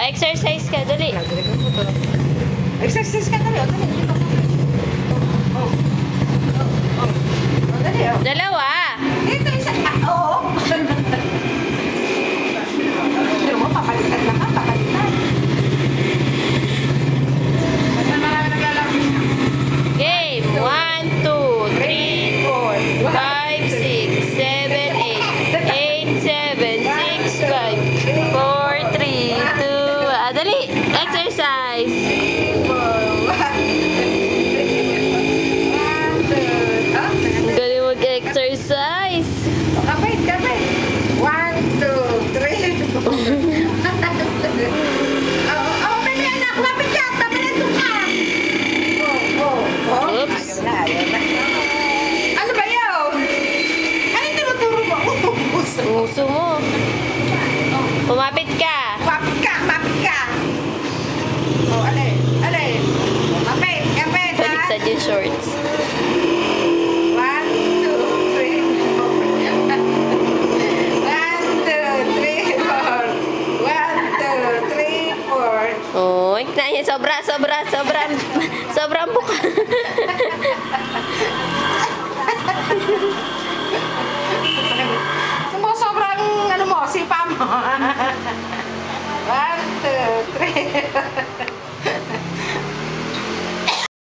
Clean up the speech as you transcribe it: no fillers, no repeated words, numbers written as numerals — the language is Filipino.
Exercise ka, dali. Exercise ka dali. Dali, oh. Dalawa. Dito isa ka. Oo. Pero mo, papalitan na ka. Papalitan. Basta marami naglalaro. Game. 1, 2, 3, 4, 5, 6, 7, 8, 8, 7, 6, 5, 4, 3, 2, dali. Exercise. Ang galing mag-exercise. Kapit, kapit. 1, 2, 3, 4. Oh, pwede anak. Kapit ka. Tabi na ito ka. Oops. Ano ba yun? Ano yung tinuturo mo? Puso mo. Pumapit ka. Kapit ka, kapit ka. Oh, alay, alay. Kapit, kapit, ha? Baliktad yung shorts. 1, 2, 3, 4. 1, 2, 3, 4. 1, 2, 3, 4. Oh, na yan. Sobrang buka. Sobrang ano mo, sipa mo. 1, 2, 3.